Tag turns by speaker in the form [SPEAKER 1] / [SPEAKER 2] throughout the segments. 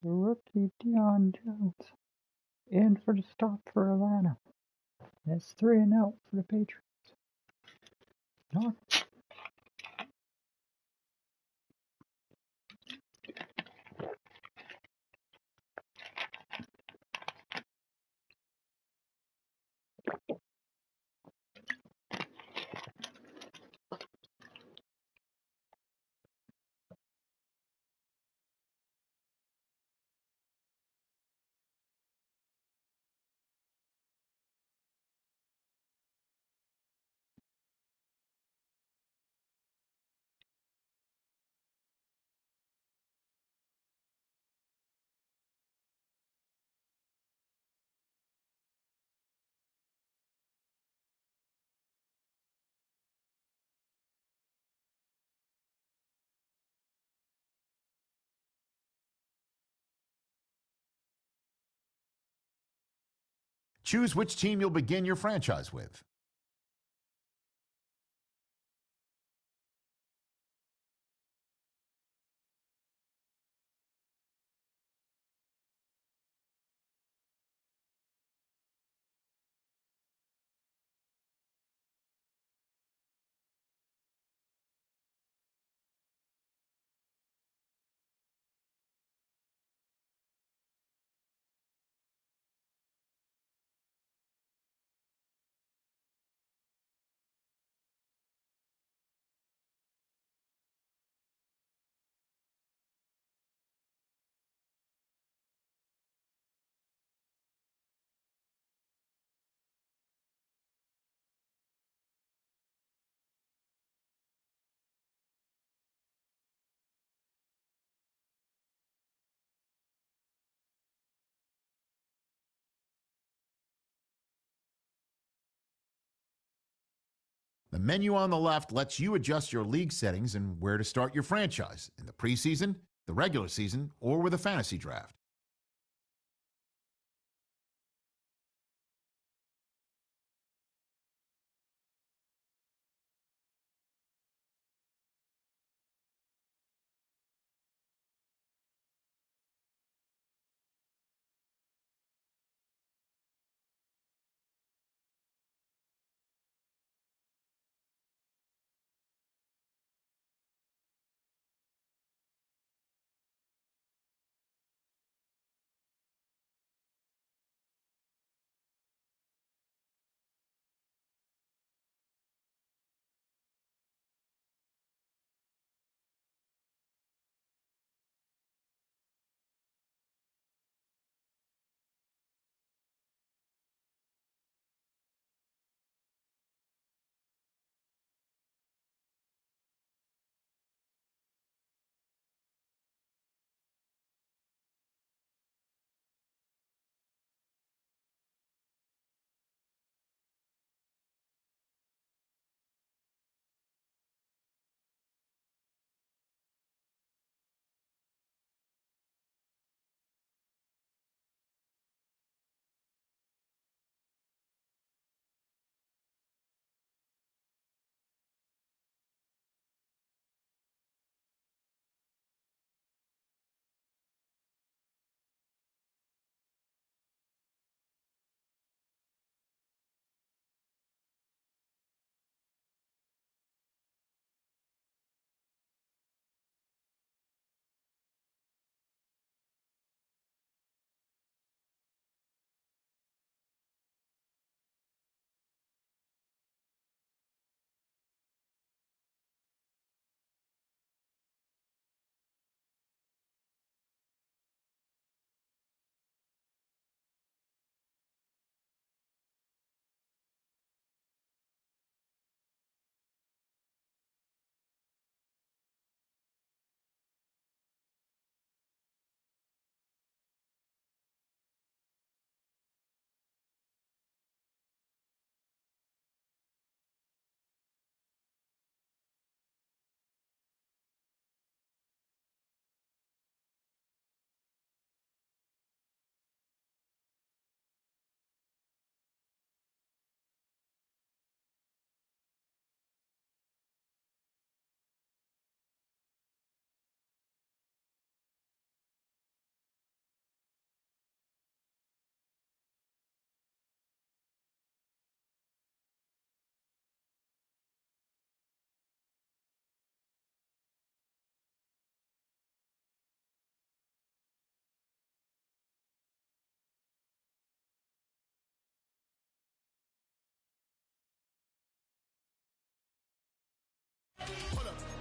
[SPEAKER 1] The rookie Deion Jones in for the stop for Atlanta. That's 3-0 for the Patriots. No.
[SPEAKER 2] Choose which team you'll begin your franchise with. The menu on the left lets you adjust your league settings and where to start your franchise in the preseason, the regular season, or with a fantasy draft.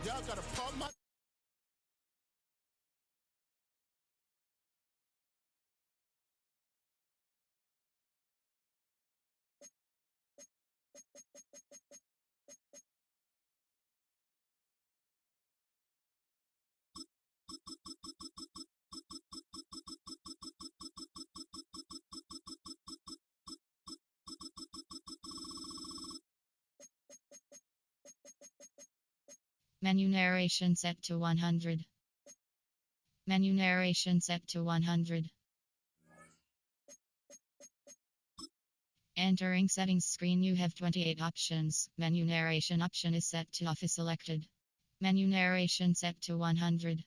[SPEAKER 2] Y'all gotta pump my...
[SPEAKER 3] Menu narration set to 100. Menu narration set to 100. Entering settings screen, you have 28 options. Menu narration option is set to off is selected. Menu narration set to 100.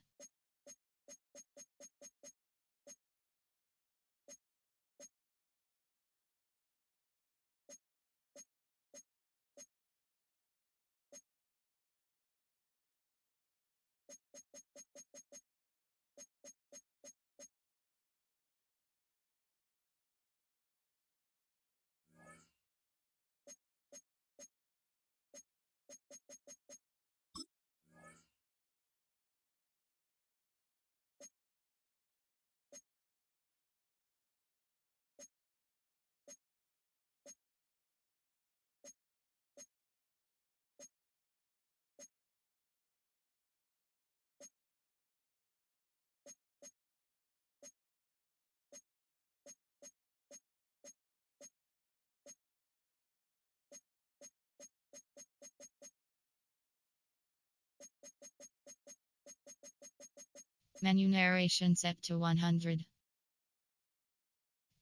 [SPEAKER 3] Menu narration set to 100.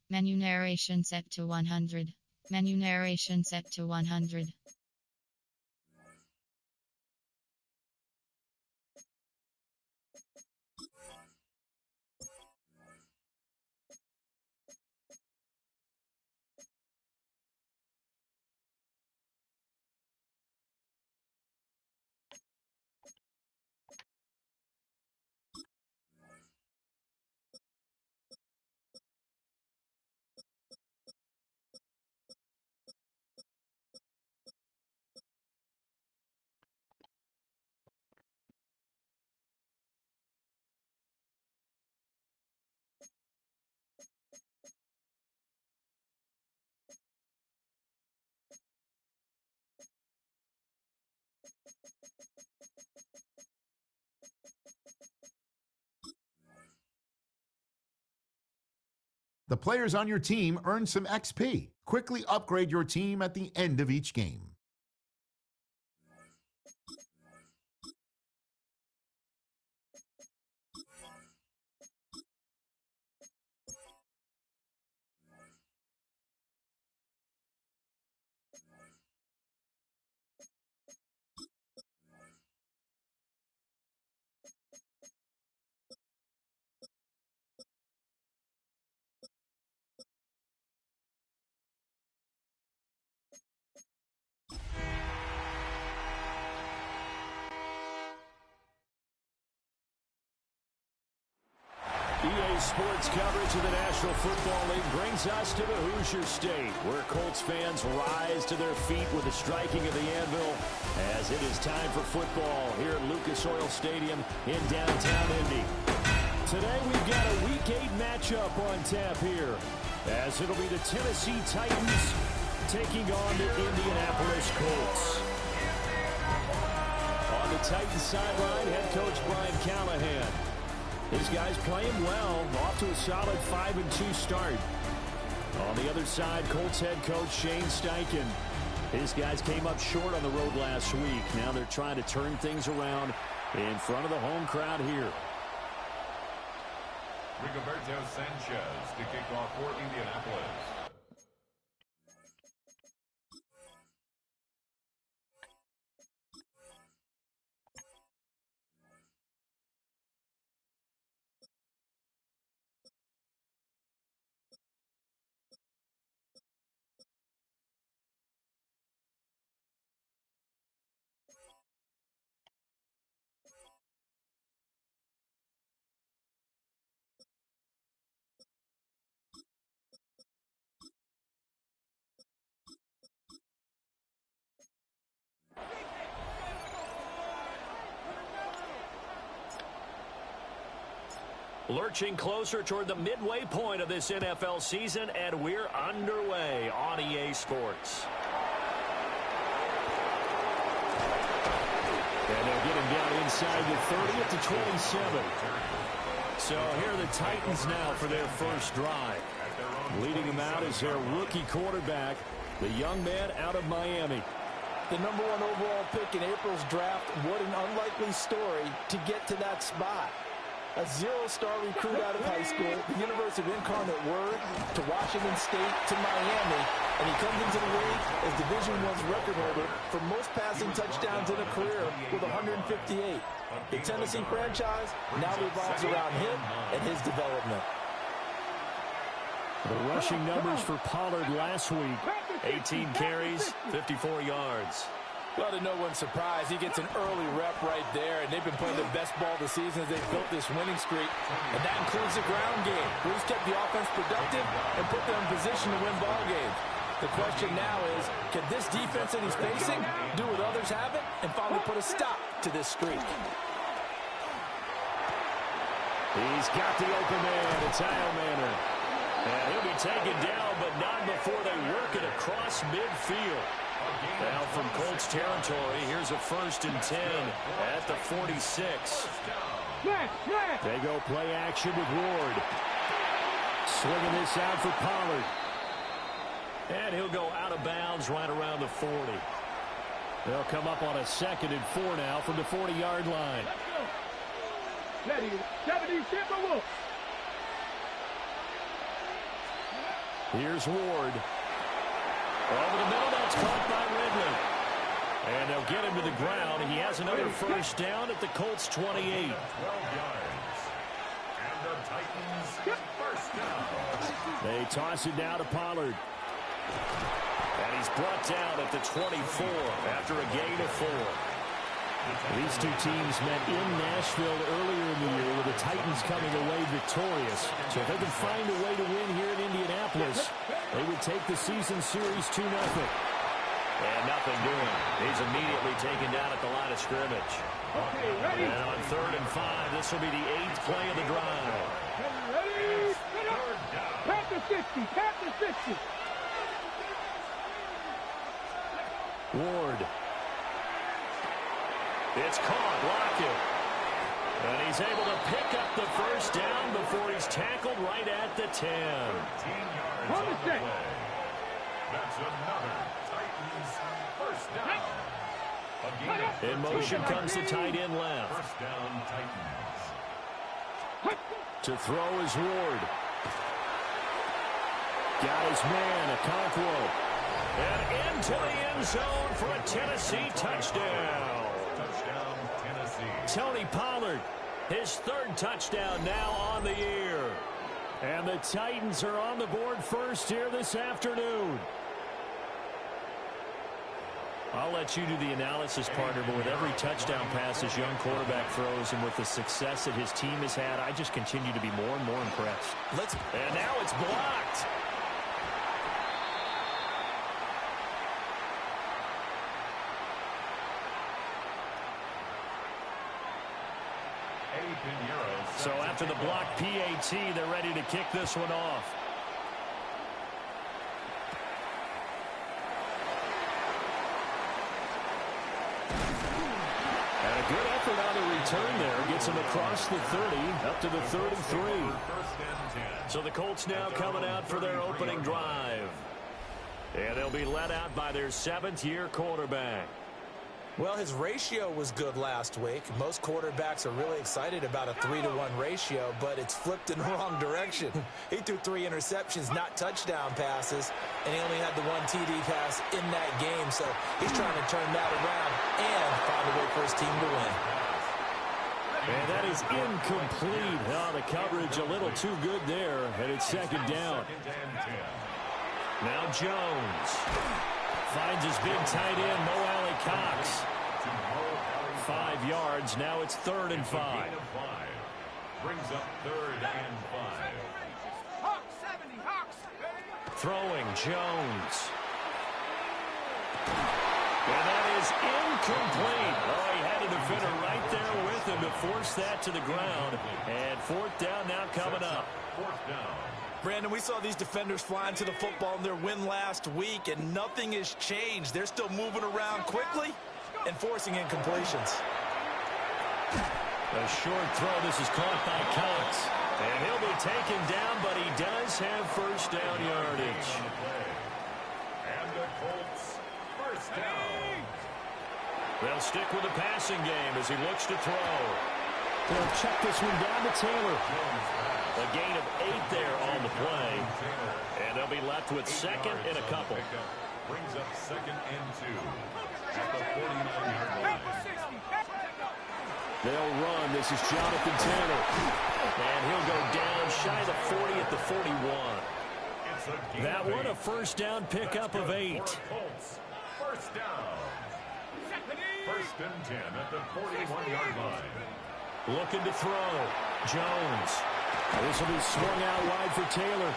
[SPEAKER 3] Menu narration set to 100. Menu narration set to 100.
[SPEAKER 2] The players on your team earn some XP. Quickly upgrade your team at the end of each game.
[SPEAKER 4] EA Sports coverage of the National Football League brings us to the Hoosier State, where Colts fans rise to their feet with the striking of the anvil as it is time for football here at Lucas Oil Stadium in downtown Indy. Today we've got a Week 8 matchup on tap here, as it'll be the Tennessee Titans taking on the Indianapolis Colts. On the Titans sideline, head coach Brian Callahan. His guys playing well, off to a solid 5-2 start. On the other side, Colts head coach Shane Steichen. His guys came up short on the road last week. Now they're trying to turn things around in front of the home crowd here.
[SPEAKER 5] Rigoberto Sanchez to kick off for Indianapolis.
[SPEAKER 4] Lurching closer toward the midway point of this NFL season, and we're underway on EA Sports. And they'll get him down inside the 30 at the 27. So here are the Titans now for their first drive. Leading them out is their rookie quarterback, the young man out of Miami.
[SPEAKER 6] The #1 overall pick in April's draft. What an unlikely story to get to that spot. A zero-star recruit out of high school, the University of Incarnate Word, to Washington State, to Miami, and he comes into the league as Division I's record holder for most passing touchdowns in a career with 158. The Tennessee franchise now revolves around him and his development.
[SPEAKER 4] The rushing numbers for Pollard last week, 18 carries, 54 yards.
[SPEAKER 6] Well, to no one's surprise, he gets an early rep right there, and they've been playing the best ball of the season as they've built this winning streak, and that includes the ground game. Bruce kept the offense productive and put them in position to win ball games. The question now is, can this defense that he's facing do what others haven't and finally put a stop to this streak?
[SPEAKER 4] He's got the open man. It's Manor. And he'll be taken down, but not before they work it across midfield. Now from Colts territory, here's a 1st and 10 at the 46. They go play action with Ward. Swinging this out for Pollard. And he'll go out of bounds right around the 40. They'll come up on a 2nd and 4 now from the 40-yard line. Here's Ward. Over the middle, that's caught by Ridley. And they'll get him to the ground. He has another 1st down at the Colts 28.
[SPEAKER 5] 12 yards. And the Titans 1st down.
[SPEAKER 4] They toss it down to Pollard. And he's brought down at the 24 after a gain of 4. These two teams met in Nashville earlier in the year with the Titans coming away victorious. So if they can find a way to win here in Indianapolis, they would take the season series 2-0. And nothing doing. He's immediately taken down at the line of scrimmage. And on 3rd and 5, this will be the 8th play of the drive.
[SPEAKER 7] Panther 50, Panther 50.
[SPEAKER 4] Ward. It's caught, Lockett. And he's able to pick up the 1st down before he's tackled right at the 10.
[SPEAKER 5] 13 yards on the play. That's another Titans 1st down.
[SPEAKER 4] In motion comes the tight end left.
[SPEAKER 5] 1st down, Titans.
[SPEAKER 4] To throw is Ward. Got his man, Okonkwo. And into the end zone for a Tennessee touchdown.
[SPEAKER 5] Touchdown, Tennessee.
[SPEAKER 4] Tony Pollard, his 3rd touchdown now on the year. And the Titans are on the board first here this afternoon. I'll let you do the analysis, partner, but with every touchdown pass his young quarterback throws and with the success that his team has had, I just continue to be more and more impressed. And now it's blocked. So after the block PAT, they're ready to kick this one off. And a good effort on the return there. Gets him across the 30, up to the 33. So the Colts now coming out for their opening drive. And they'll be led out by their 7th-year quarterback.
[SPEAKER 6] Well, his ratio was good last week. Most quarterbacks are really excited about a 3-to-1 ratio, but it's flipped in the wrong direction. He threw 3 interceptions, not touchdown passes, and he only had the 1 TD pass in that game. So he's trying to turn that around and find a way for his team to win.
[SPEAKER 4] And that is incomplete. Oh, the coverage a little too good there, and it's 2nd down. Now Jones finds his big tight end, Mo Alley Cox. 5 yards. Now it's 3rd and 5.
[SPEAKER 5] Brings up 3rd and 5.
[SPEAKER 4] Throwing Jones. And that is incomplete. Oh, he had a defender right there with him to force that to the ground. And fourth down now coming up.
[SPEAKER 5] Fourth down.
[SPEAKER 6] Brandon, we saw these defenders flying to the football in their win last week, and nothing has changed. They're still moving around quickly and forcing incompletions.
[SPEAKER 4] A short throw. This is caught by Cox. And he'll be taken down, but he does have first down yardage.
[SPEAKER 5] And the Colts, first down.
[SPEAKER 4] They'll stick with the passing game as he looks to throw. They'll check this one down to Taylor. A gain of 8 there on the play. And they'll be left with second and a couple.
[SPEAKER 5] Brings up second and 2 at the 49-yard line.
[SPEAKER 4] They'll run. This is Jonathan Taylor. And he'll go down shy of the 40 at the 41. That one a first down pickup of 8.
[SPEAKER 5] Colts, first down. First and 10 at the 41-yard line.
[SPEAKER 4] Looking to throw. Jones. This will be swung out wide for Taylor.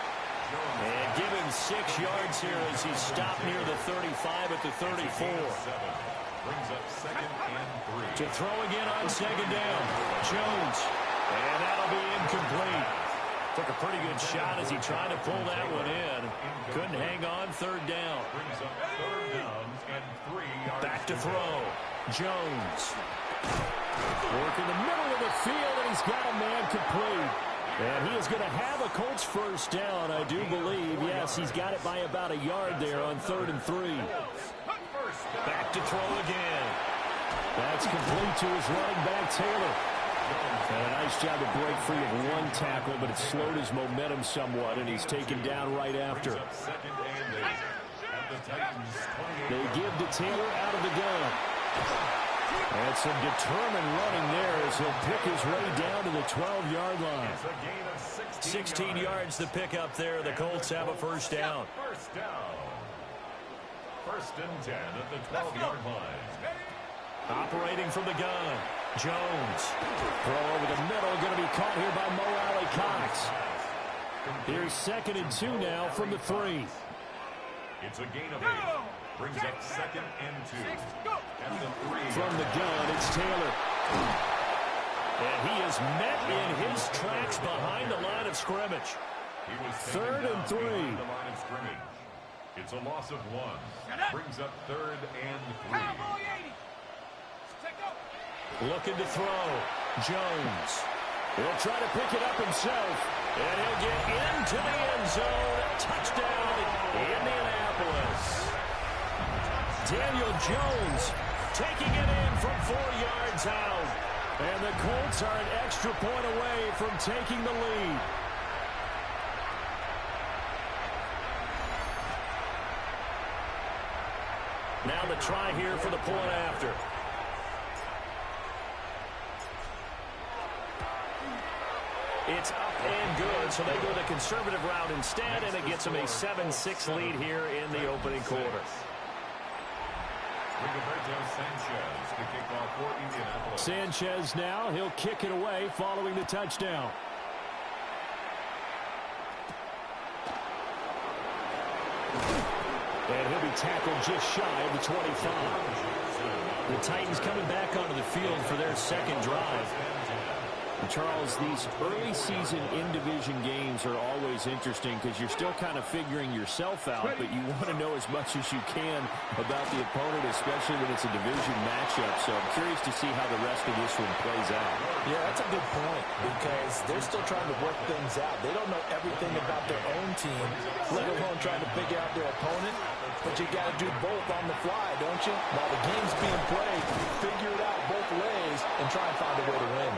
[SPEAKER 4] And given 6 yards here as he's stopped near the 35 at the 34.
[SPEAKER 5] Brings up second and 3.
[SPEAKER 4] To throw again on second down. Jones. And that'll be incomplete. Took a pretty good shot as he tried to pull that one in. Couldn't hang on. Third down.
[SPEAKER 5] Brings up third down and 3 yards.
[SPEAKER 4] Back to throw. Jones. Work in the middle of the field, and he's got a man complete. And he is going to have a Colts first down, I do believe. Yes, he's got it by about a yard there on 3rd and 3. Back to throw again. That's complete to his running back, Taylor. And a nice job to break free of one tackle, but it slowed his momentum somewhat, and he's taken down right after. They give to Taylor out of the gun. And some determined running there as he'll pick his way down to the 12-yard line. 16 yards to pick up there. The Colts have a first down.
[SPEAKER 5] First down. First and 10 at the 12-yard line.
[SPEAKER 4] Operating from the gun. Jones. Throw over the middle. Going to be caught here by Mo Alley Cox. Here's second and 2 now from the 3.
[SPEAKER 5] It's a gain of 8. Brings up second and 2. And the 3.
[SPEAKER 4] From the gun, it's Taylor. And he is met in his tracks behind the line of scrimmage.
[SPEAKER 5] He was
[SPEAKER 4] 3rd and 3.
[SPEAKER 5] behind the line of scrimmage. It's a loss of 1. Brings up 3rd and 3.
[SPEAKER 4] Looking to throw. Jones. He'll try to pick it up himself. And he'll get into the end zone. Touchdown, Indianapolis. Daniel Jones taking it in from 4 yards out. And the Colts are an extra point away from taking the lead. Now the try here for the point after. It's up and good, so they go the conservative route instead, and it gets them a 7-6 lead here in the opening quarter.
[SPEAKER 5] Sanchez to kick off for Indianapolis.
[SPEAKER 4] Sanchez now, he'll kick it away following the touchdown. And he'll be tackled just shy of the 25. The Titans coming back onto the field for their second drive. And Charles, these early season in-division games are always interesting because you're still kind of figuring yourself out, but you want to know as much as you can about the opponent, especially when it's a division matchup. So I'm curious to see how the rest of this one plays out.
[SPEAKER 6] Yeah, that's a good point because they're still trying to work things out. They don't know everything about their own team, let alone trying to figure out their opponent. But you got to do both on the fly, don't you? While the game's being played, figure it out both ways and try and find a way to win.